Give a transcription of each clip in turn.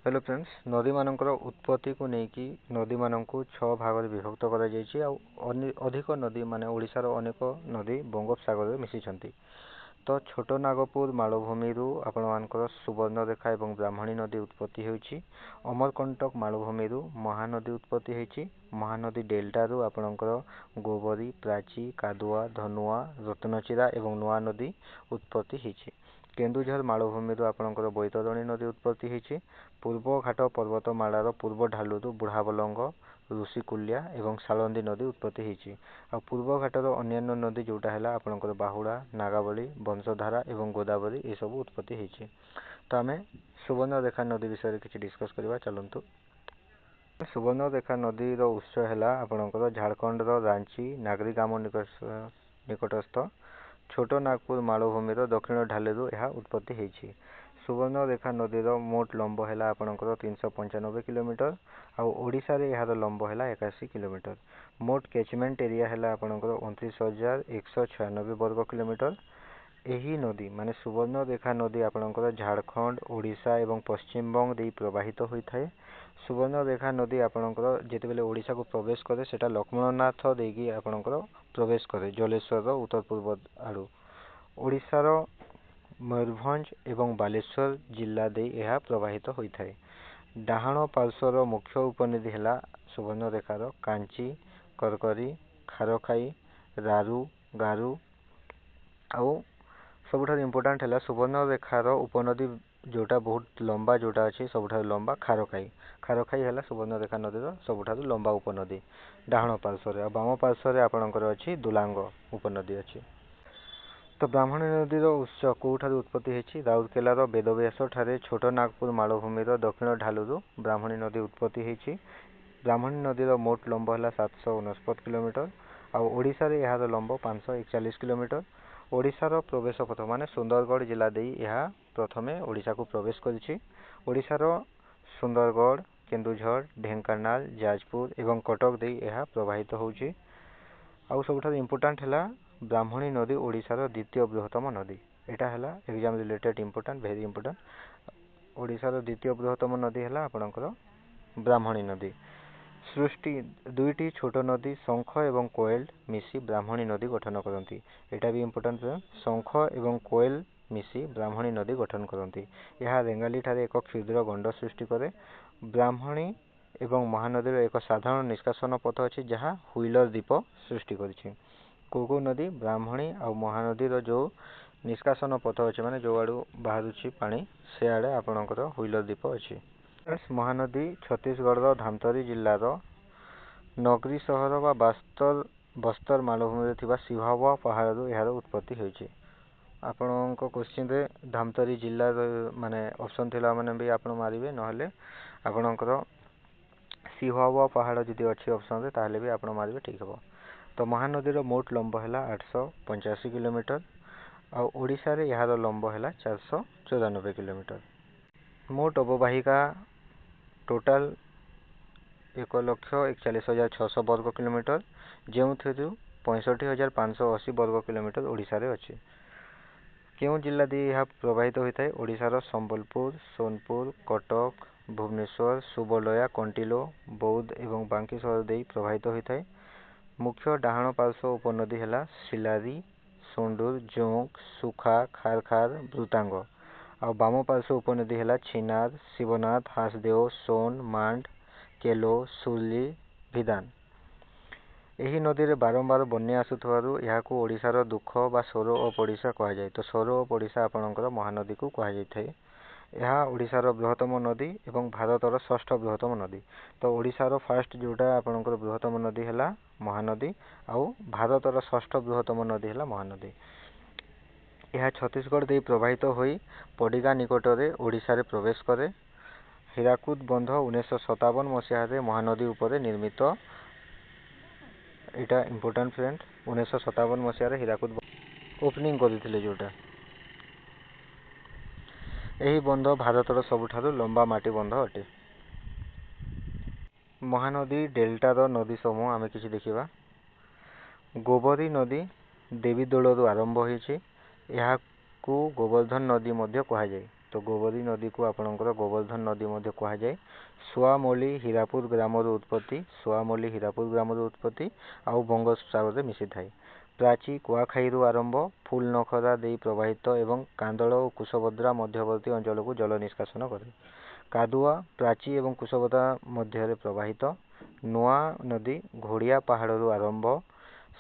Hello friends, नदी मानकर उत्पत्ति को लेकिन नदी मानक 6 भाग में विभक्त अधिक नदी माने ओडिशार अनेक नदी बंगोपसागर में मिशिछंती। तो छोट नागपुर मालभूमि आपण मानकर सुवर्णरेखा और ब्राह्मणी नदी उत्पत्ति होइछि। अमरकंटक मालभूमि महानदी उत्पत्ति होइछि। महानदी डेल्टा रु आपणकर गोबरी, प्राची, कादुआ, धनुआ, रत्नचिरा और नुआ नदी उत्पत्ति होइछि। केन्दुझर मालभूमि आपणकर बैतरणी नदी उत्पत्ति होइछि। पूर्व घाट पर्वतमालार पूर्व ढालू बुढ़ाबलंग, ऋषिकुल्या और सालंदी नदी उत्पत्ति होइछि। आ पूर्व घाटर अन्यान्य नदी जोटा है आपणकर बाहुड़ा, नागावली, वंशधारा और गोदावरी ये सब उत्पत्ति होइछि। तो आम सुवर्णरेखा नदी विषय किसी डिस्कस करवा चलतु। सुवर्णरेखा नदीर उत्स है आपणकर झारखंड रांची नागरिकाम निकटस्थ छोट नागपुर मालभूमि दक्षिण ढालू यह उत्पत्ति होइछि। सुवर्णरेखा नदीर मोट लंब है आपणकर 395 किलोमीटर और ओडिशा रे यार लंब है 81 किलोमीटर। मोट कैचमेंट एरिया है आपणकर 29,196 वर्ग किलोमीटर। यही नदी माने सुवर्णरेखा नदी आपणकर झारखंड, ओडिशा और पश्चिमबंग दे प्रवाहित होता है। सुवर्णरेखा नदी आपणकर जितेबाला ओडिशा को प्रवेश करे सेटा लक्ष्मणनाथ देकी आपणकर प्रवेश करे जलेश्वर उत्तर पूर्व आड़ू। ओडिशार मयूरभंज और बालेश्वर जिला दे यह प्रवाहित होता है। डाहाण पार्श्वर मुख्य उपनदी है सुवर्णरेखार कांची, करकरी, खारखाई, रारू, गारू आउ सबुठार इम्पोर्टाट है सुवर्णरेखार उपनदी जोटा बहुत लंबा जोटा अच्छी सबुठार लंबा खारखाई। खारखाई है सुवर्णरेखा नदीर सबुठार लंबा उपनदी डाहाण पार्श्वर। आ बाम पार्श्वर आपणकर अच्छी दुलांग उपनदी अच्छी। तो ब्राह्मणी नदीर उत्स कौठार उत्पत्ति होइछि। राउरकेलार बेदव्यास ठारे छोट नागपुर मालभूमि दक्षिण ढालू ब्राह्मणी नदी उत्पत्ति होइछि। ब्राह्मणी नदीर मोट लंब है 749 किलोमीटर और ओडिशा रे यार लंब 541 किलोमीटर। ओडिशार प्रवेश पथ माने सुंदरगढ़ जिला दे यह प्रथमे ओडिशा को प्रवेश करिछि। ओडिशार सुंदरगढ़, केन्दुझर, ढेंकानाल, जाजपुर और कटक दे यह प्रवाहित होउछि। आउ सबुठार इम्पोर्टाट है ब्राह्मणी नदी ओडिशार द्वितीय बृहत्तम नदी। एटा है exam related important very important. ओडिशार द्वितीय बृहत्तम नदी है आपणकर ब्राह्मणी नदी। सृष्टि दुईटी छोट नदी शंख और कोएल मिसी ब्राह्मणी नदी गठन करती। एटा भी इम्पोर्टाट। शंख और कोएल मिसी ब्राह्मणी नदी गठन करती। यह रेंगाली ठारे एक क्षुद्र गंड सृष्टि करे। ब्राह्मणी और महानदीर एक साधारण निष्कासन पथ अच्छी जहाँ हुइलर द्वीप सृष्टि करिछि। को नदी ब्राह्मणी और महानदीर जो निष्कासन पथ अच्छे माने जो आड़ू बाहर पानी से आड़े आपणकर हुइलर द्वीप अच्छी। महानदी छत्तीसगढ़ धामतरी जिलार नगरी सहर व बस्तर मालभूमि सिभावा पहाड़ यार उत्पत्ति होइछि। आपण क्वेश्चन रे धामतरी जिला माने ऑप्शन थिला माने भी आपण मारिबे नहले आपणकर सिभावा पहाड़ जदि अच्छी ऑप्शन रे ताहले भी आपण मारिबे ठीक हबो। तो महानदीर मोट लंब है 885 किलोमीटर और ओडिशा रे यार लंब है 494 किलोमीटर। मोट अववाहिका टोटाल 1,41,600 वर्ग किलोमीटर जो 65,580 वर्ग किलोमीटर ओडिशा रे अच्छे। क्यों जिला दी यह प्रवाहित होता है? ओडिशार संबलपुर, सोनपुर, कटक, भुवनेश्वर, सुबलया, कंटिलो, बौद्ध और बांकी सहर दे प्रवाहित होता है। मुख्य डाहाण पार्श्व उपनदी है सिलारी, सोंडूर, जोंक, सुखा, खारखार, ब्रुतांग और बाम पार्श्व उपनदी है छिनार, शिवनाथ, हासदेव, सोन, मांड, केलो, सुरली, भिदान। यही नदी रे बारंबार बन्या आसुथवारु याकू ओडिशार दुख बा सोरो ओ पड़िशा कहा जाए। तो सोरो ओ पड़िशा आपणकर महानदी को कहा जाए। यह ओडिशार बृहत्तम नदी और भारतर षष्ठ बृहत्तम नदी। तो ओडिशार फास्ट जोटा आपणकर बृहत्तम नदी है महानदी आउ भारतर षष्ठ बृहत्तम नदी है महानदी। यह छत्तीसगढ़ दे प्रवाहित होई पडिगा निकट में ओडिशा रे प्रवेश करे। हीराकुद बंध 1957 मसीह महानदी उपर निर्मित। एटा इम्पोर्टाट फ्रेंड 1957 मसीह हीराकुद ओपनिंग करथिले जोटा। यही बंध भारतर सबुठारु लंबा माटी बंध अटे। महानदी डेल्टार नदी समूह आमे किछि देखिबा। गोबरी नदी देवीदोलू आरंभ होइछि। यहाकू गोवर्धन नदी मध्य कहा जाए। तो गोबरी नदी को आपणकर गोवर्धन नदी मध्य कहुए। सुआमली हीरापुर ग्रामर उत्पत्ति, सुआमली हीरापुर ग्रामर उत्पत्ति आउ बंगोपसागर मिसी थाए। प्राची कुआखाई आरंभ फुल नखरा दे प्रवाहित एवं कांदल और कुशभद्रा मध्यवर्ती अंचल को जल निष्कासन करे। कादुआ प्राची एवं कुशभद्रा मध्य प्रवाहित। नुआ नदी घोड़िया पहाड़ आरंभ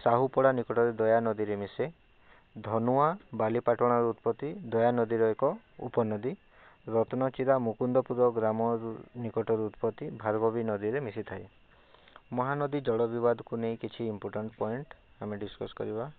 साहुपड़ा निकट दया नदी रे मिसे। धनुआ बालीपाटणार उत्पत्ति दया नदीर एक उपनदी। रत्नचिरा मुकुंदपुर ग्राम निकट उत्पत्ति भार्गवी नदी रे मिसी थाए। महानदी जल विवाद को नहीं किसी इंपोर्टेंट पॉइंट आम डिस्कस करवा।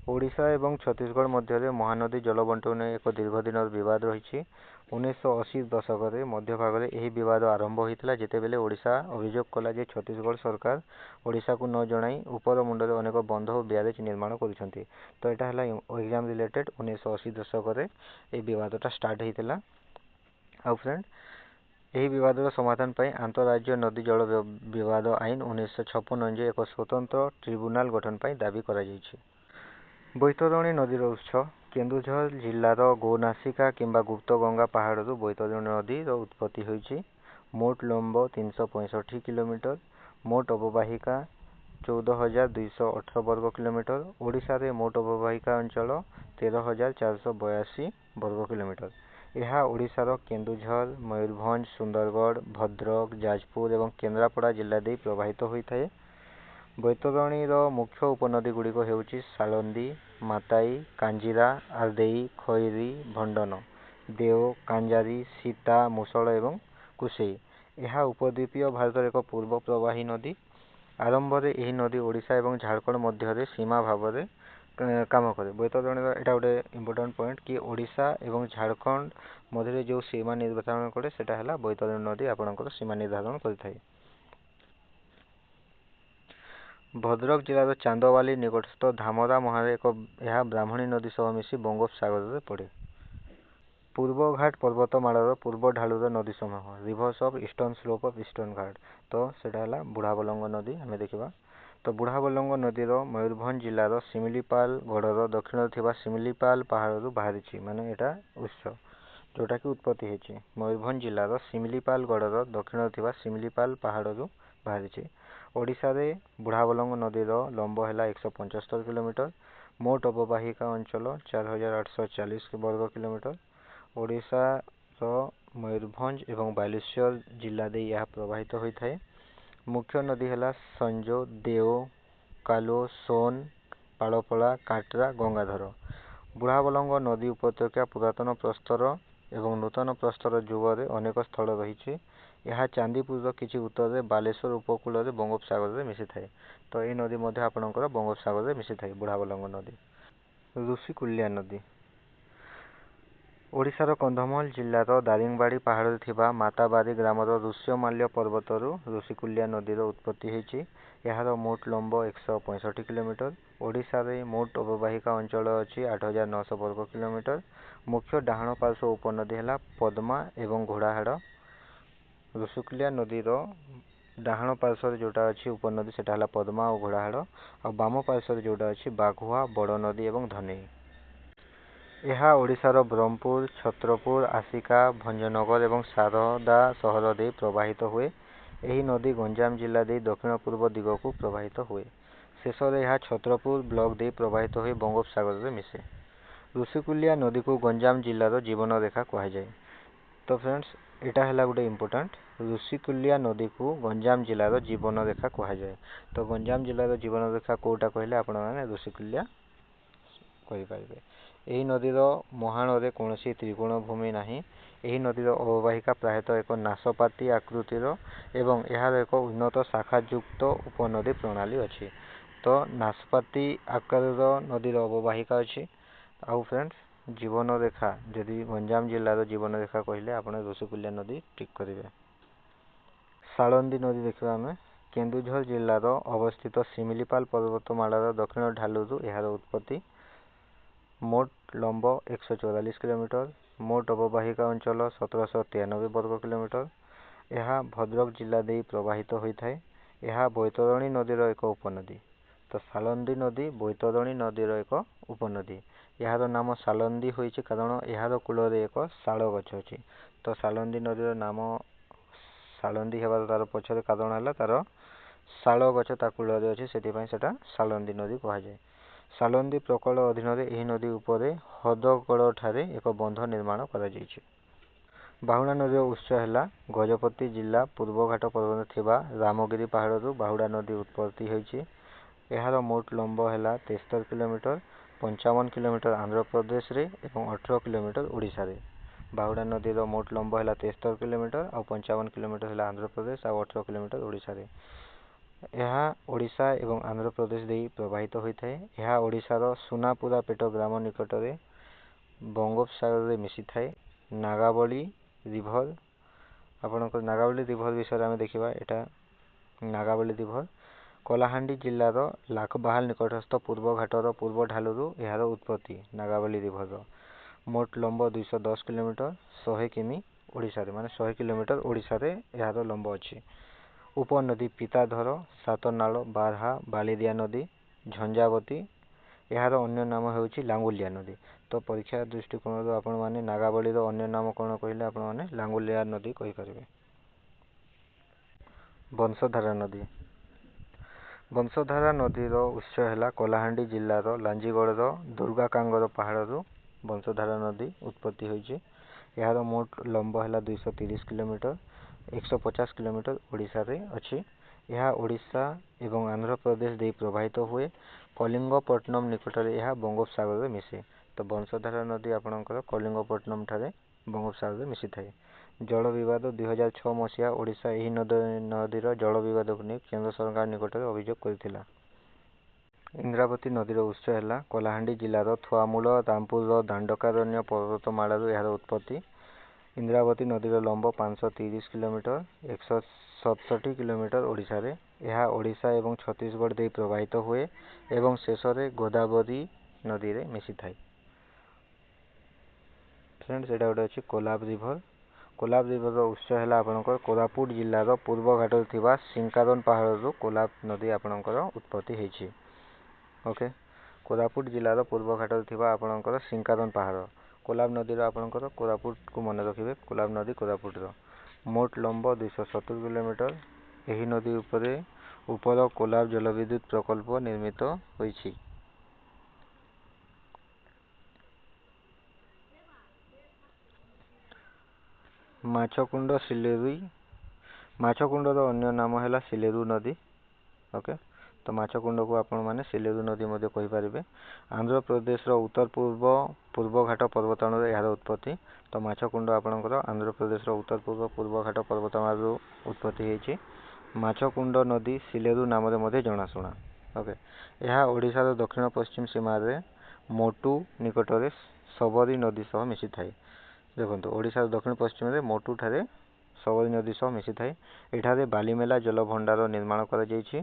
ओडिशा एवं छत्तीसगढ़ मध्य महानदी जल बंटन एक दीर्घ दिन बद रही। 1980 दशक मध्य भाग में यह बद आरंभ होता जितेबले ओडिशा अभियोग कला जे छत्तीसगढ़ सरकार ओडिशा को न जनाई उपर मुंडे अनेक बंध और ब्यारेज निर्माण करुँच। तो यहाँ है एग्जाम रिलेटेड 1980 दशक ये बदटा स्टार्ट होता। आउ फ्रेंड यही बद समाधान पर आंतरराज्य नदी जल विवाद आईन 1956 अनुसार एक स्वतंत्र ट्रिब्यूनाल गठन पर दाबी कर। बैतरणी नदीर उत्स केन्दुझर जिलार गोनासिका किंबा गुप्त गंगा पहाड़ बैतरणी नदीर उत्पत्ति होती। मोट लंब 365 किलोमीटर, मोट अववाहिका 14,218 वर्ग किलोमीटर। ओडिशा रे मोट अववाहिका अंचल 13,482 वर्ग किलोमीटर। यह ओडिशार केन्दुझर, मयूरभंज, सुंदरगढ़, भद्रक, जाजपुर और केन्द्रापड़ा जिला दे प्रवाहित होता है। बैतरणीर मुख्य उपनदी गुड़िक हेउची सालंदी, माताई, कांजीरा, आर्देई, खैरी, भंडन, देव, कांजारी, सीता, मुसल एवं कुसेई। यह उपद्वीपीय भारत एक पूर्व प्रवाही नदी। आरंभ में यह नदी ओडिशा एवं झारखंड मध्य सीमा भाव में काम करे। बैतरणी एटा गोटे इंपोर्टेंट पॉइंट कि ओडिशा एवं झारखंड मध्य जो सीमा निर्धारण करे सेटा है बैतरणी नदी आपणकर सीमा निर्धारण करिथाए। भद्रक जिलार चांदवाली निकटस्थ धामरा महारे एक यह ब्राह्मणी नदी सह मिसी बंगोपसागर में पड़े। पूर्वघाट पर्वतमालार पूर्व ढालुर नदी समूह rivers of eastern slope of eastern Ghat. तो सेटा है बुढ़ाबलंग नदी आम देखा। तो बुढ़ाबलंग नदीर मयूरभंज जिलार सिमिलीपाल गढ़र दक्षिण थिबा सिमिलीपाल पहाड़ बाहरी माने एटा उत्स जोटा कि उत्पत्ति होती। मयूरभंज जिलार सिमिलीपाल गढ़र दक्षिण थिबा सिमिलीपाल पहाड़ बाहरी। ओडिशा रे बुढ़ाबलंग नदीर लंब है 175 किलोमीटर, मोट अववाहिका अंचल 4,840 वर्ग किलोमीटर। ओडिशा मयूरभंज एवं बालेश्वर जिला दे यह प्रवाहित होता है। मुख्य नदी है संजो, देव, कालो, सोन, पाड़पड़ा, काटरा, गंगाधर। बुढ़ाबलंग नदी उपत्यका पुरातन प्रस्तर एवं नूतन प्रस्तर जुगरे अनेक स्थल रही। यह चांदीपुर किसी उत्तर में बालेश्वर उपकूल में बंगोपसागर में मिसी थाए। तो ये नदी मध्य आपणकर बंगोपसागर में मिसी थाए बुढ़ाबलंग नदी। ऋषिकुल्या नदी ओडिशार कंधमाल जिलार दारिंगबाड़ी पहाड़ थिबा माताबारी ग्रामर ऋष्यमाल्य पर्वतरू ऋषिकुल्या नदीर उत्पत्ति होती। यार मोट लंब 165 किलोमीटर। ओडिशा रे मोट अववाहिका अंचल अच्छी 8,900 वर्ग किलोमीटर। मुख्य डाहाण पार्श्व उपनदी है पद्मा एवं घोड़ाहाड़। ऋषिकुल्या नदीर डाहाण पार्श्व जोटा अच्छी उपनदी सेटा है पद्मा और घोड़ाहाड़ और बाम पार्श्व जोटा अच्छी बाघुआ बड़ नदी एवं धनेई। यह ओडिशार ब्रह्मपुर, छत्रपुर, आसिका, भंजनगर एवं शारदा सहर दे प्रवाहित हुए। यही नदी गंजाम जिला दे दक्षिण पूर्व दिग को प्रवाहित हुए। शेष में यह छत्रपुर ब्लॉक दे प्रवाहित हुए बंगोपसागर में मिसे। ऋषिकुल्या नदी को गंजाम जिलार जीवन रेखा कहुए। तो फ्रेंड्स एटा है गोटे इंपोर्टेंट ऋषिकुल्या नदी को गंजाम जिलार जीवन रेखा कहुए। तो गंजाम जिलार जीवन रेखा कोटा कहले आपण माने ऋषिकुल्या कहिपारिबे। यही नदीर मुहाण में कौन त्रिकोण भूमि नाही। यही नदीर अववाहिका प्रायतः एक नाशपाती आकृतिर एवं यार एक उन्नत शाखायुक्त उपनदी प्रणाली अच्छी। तो नाशपाती आकार नदीर अववाहिका अच्छी। आउ फ्रेंड्स जीवन रेखा जदि गंजाम जिलार जीवन रेखा कहले आप ऋषिकुल्या नदी टिक करेंगे। सालंदी नदी देखा आम केन्दुझर जिलार अवस्थित सिमिलीपाल पर्वतमालार दक्षिण ढालू यार उत्पत्ति। मोट लंब 144 किलोमीटर, मोट अववाहिका अंचल 1793 वर्ग किलोमीटर। यह भद्रक जिला दे प्रवाहित होता है। यह बैतरणी नदीर एक उपनदी। तो सालंदी नदी बैतरणी नदीर एक उपनदी। ଏହାର ନାମ ସାଲନ୍ଦୀ ହୋଇଛି କାରଣ ଏହାର କୂଳରେ ଏକ ଶାଳ ଗଛ ଅଛି। ତ ସାଲନ୍ଦୀ ନଦୀର ନାମ ସାଲନ୍ଦୀ ହେବାର ତାର ପଛରେ କାରଣ ହେଲା ତାର ଶାଳ ଗଛ ତା କୂଳରେ ଅଛି, ସେଥିପାଇଁ ସେଟା ସାଲନ୍ଦୀ ନଦୀ କୁହାଯାଏ। ସାଲନ୍ଦୀ ପ୍ରକଳ୍ପ ଅଧୀନରେ ଏହି ନଦୀ ଉପରେ ହଦଗଡ଼ଠାରେ ଏକ ବନ୍ଧ ନିର୍ମାଣ କରାଯାଇଛି। ବାହୁଡ଼ା ନଦୀର ଉତ୍ସ ହେଲା ଗଜପତି ଜିଲ୍ଲା ପୂର୍ବଘାଟ ପର୍ବତରେ ଥିବା ରାମଗିରି ପାହାଡ଼ରୁ ବାହୁଡ଼ା ନଦୀ ଉତ୍ପତ୍ତି ହୋଇଛି। ଏହାର ମୋଟ ଲମ୍ବ ହେଲା 73 କିଲୋମିଟର, 55 କିଲୋମିଟର ଆନ୍ଧ୍ରପ୍ରଦେଶରେ ଏବଂ 18 କିଲୋମିଟର ଓଡ଼ିଶାରେ। ବାହୁଡ଼ା ନଦୀର ମୋଟ ଲମ୍ବ ହେଲା 73 କିଲୋମିଟର ଆଉ 55 କିଲୋମିଟର ହେଲା ଆନ୍ଧ୍ରପ୍ରଦେଶ ଆଉ 18 କିଲୋମିଟର ଓଡ଼ିଶାରେ। ଏହା ଓଡ଼ିଶା ଏବଂ ଆନ୍ଧ୍ରପ୍ରଦେଶ ଦେଇ ପ୍ରବାହିତ ହୋଇଥାଏ। ଏହା ଓଡ଼ିଶାର ସୁନାପୁରା ପେଟ ଗ୍ରାମ ନିକଟରେ ବଙ୍ଗୋପସାଗରରେ ମିଶିଥାଏ। ନାଗାବଳୀ ରିଭର, ଆପଣଙ୍କର ନାଗାବଳୀ ରିଭର ବିଷୟରେ ଆମେ ଦେଖିବା। ଏଟା ନାଗାବଳୀ ରିଭର କଳାହାଣ୍ଡି ଜିଲ୍ଲାର ଲାଖବାହାଲ ନିକଟସ୍ଥ ପୂର୍ବ ଘାଟର ପୂର୍ବ ଢାଲରୁ ଏହାର ଉତ୍ପତ୍ତି। ନାଗାବଳୀ ରିଭରର ମୋଟ ଲମ୍ବ 210 କିଲୋମିଟର, 100 କିମି ଓଡ଼ିଶାରେ, ମାନେ 100 କିଲୋମିଟର ଓଡ଼ିଶାରେ ଏହାର ଲମ୍ବ ଅଛି। ଉପନଦୀ ପିତାଧର, ସାତନାଳ, ବାରହା, ବାଳିଦିଆ ନଦୀ, ଝଞ୍ଜାବତୀ। ଏହାର ଅନ୍ୟ ନାମ ହେଉଛି ଲାଙ୍ଗୁଲିଆ ନଦୀ। ତ ପରୀକ୍ଷା ଦୃଷ୍ଟିକୋଣରୁ ଆପଣମାନେ ନାଗାବଳୀର ଅନ୍ୟ ନାମ କ'ଣ କହିଲେ ଆପଣମାନେ ଲାଙ୍ଗୁଲିଆ ନଦୀ କହିପାରିବେ। ବଂଶଧାରା ନଦୀ। ବଂଶଧାରା ନଦୀର ଉତ୍ସ ହେଲା କଳାହାଣ୍ଡି ଜିଲ୍ଲାର ଲାଞ୍ଜିଗଡ଼ର ଦୁର୍ଗାକାଙ୍ଗର ପାହାଡ଼ରୁ ବଂଶଧାରା ନଦୀ ଉତ୍ପତ୍ତି ହୋଇଛି। ଏହାର ମୋଟ ଲମ୍ବ ହେଲା 230 କିଲୋମିଟର, 150 କିଲୋମିଟର ଓଡ଼ିଶାରେ ଅଛି। ଏହା ଓଡ଼ିଶା ଏବଂ ଆନ୍ଧ୍ରପ୍ରଦେଶ ଦେଇ ପ୍ରବାହିତ ହୁଏ। କଳିଙ୍ଗପଟ୍ଟନମ ନିକଟରେ ଏହା ବଙ୍ଗୋପସାଗରରେ ମିଶେ। ତ ବଂଶଧାରା ନଦୀ ଆପଣଙ୍କର କଳିଙ୍ଗପଟ୍ଟନମ ଠାରେ ବଙ୍ଗୋପସାଗରରେ ମିଶିଥାଏ। ଜଳ ବିବାଦ 2006 ମସିହା ଓଡ଼ିଶା ଏହି ନଦୀର ଜଳ ବିବାଦକୁ ନେଇ କେନ୍ଦ୍ର ସରକାର ନିକଟରେ ଅଭିଯୋଗ କରିଥିଲା। ଇନ୍ଦ୍ରାବତୀ ନଦୀର ଉତ୍ସ ହେଲା କଳାହାଣ୍ଡି ଜିଲ୍ଲାର ଥୁଆମୂଳ ରାମପୁରର ଦାଣ୍ଡକାରଣ୍ୟ ପର୍ବତମାଳାରୁ ଏହାର ଉତ୍ପତ୍ତି। ଇନ୍ଦ୍ରାବତୀ ନଦୀର ଲମ୍ବ 530 କିଲୋମିଟର, 167 କିଲୋମିଟର ଓଡ଼ିଶାରେ। ଏହା ଓଡ଼ିଶା ଏବଂ ଛତିଶଗଡ଼ ଦେଇ ପ୍ରବାହିତ ହୁଏ ଏବଂ ଶେଷରେ ଗୋଦାବରୀ ନଦୀରେ ମିଶିଥାଏ। ଫ୍ରେଣ୍ଡସ୍, ଏଇଟା ଗୋଟେ ଅଛି କୋଲାବ ରିଭର। କୋଲାବ ରିଭରର ଉତ୍ସ ହେଲା ଆପଣଙ୍କର କୋରାପୁଟ ଜିଲ୍ଲାର ପୂର୍ବ ଘାଟରେ ଥିବା ସିଙ୍କାଦନ ପାହାଡ଼ରୁ କୋଲାବ ନଦୀ ଆପଣଙ୍କର ଉତ୍ପତ୍ତି ହେଇଛି। ଓକେ, କୋରାପୁଟ ଜିଲ୍ଲାର ପୂର୍ବ ଘାଟରେ ଥିବା ଆପଣଙ୍କର ସିଙ୍କାଦନ ପାହାଡ଼। କୋଲାବ ନଦୀର ଆପଣଙ୍କର କୋରାପୁଟକୁ ମନେ ରଖିବେ, କୋଲାବ ନଦୀ କୋରାପୁଟର। ମୋଟ ଲମ୍ବ 270 କିଲୋମିଟର। ଏହି ନଦୀ ଉପରେ ଉପର କୋଲାବ ଜଳବିଦ୍ୟୁତ ପ୍ରକଳ୍ପ ନିର୍ମିତ ହୋଇଛି। ମାଛକୁଣ୍ଡ ସିଲେରୁ। ମାଛକୁଣ୍ଡର ଅନ୍ୟ ନାମ ହେଲା ସିଲେରୁ ନଦୀ। ଓକେ, ତ ମାଛକୁଣ୍ଡକୁ ଆପଣମାନେ ସିଲେରୁ ନଦୀ ମଧ୍ୟ କହିପାରିବେ। ଆନ୍ଧ୍ରପ୍ରଦେଶର ଉତ୍ତର ପୂର୍ବଘାଟ ପର୍ବତମାଳାରୁ ଏହାର ଉତ୍ପତ୍ତି। ତ ମାଛକୁଣ୍ଡ ଆପଣଙ୍କର ଆନ୍ଧ୍ରପ୍ରଦେଶର ଉତ୍ତର ପୂର୍ବଘାଟ ପର୍ବତମାଳାରୁ ଉତ୍ପତ୍ତି ହେଇଛି। ମାଛକୁଣ୍ଡ ନଦୀ ସିଲେରୁ ନାମରେ ମଧ୍ୟ ଜଣାଶୁଣା। ଓକେ, ଏହା ଓଡ଼ିଶାର ଦକ୍ଷିଣ ପଶ୍ଚିମ ସୀମାରେ ମୋଟୁ ନିକଟରେ ଶବରୀ ନଦୀ ସହ ମିଶିଥାଏ। ଦେଖନ୍ତୁ, ଓଡ଼ିଶାର ଦକ୍ଷିଣ ପଶ୍ଚିମରେ ମୋଟୁ ଠାରେ ଶବରୀ ନଦୀ ସହ ମିଶିଥାଏ। ଏଠାରେ ବାଲିମେଲା ଜଳଭଣ୍ଡାର ନିର୍ମାଣ କରାଯାଇଛି।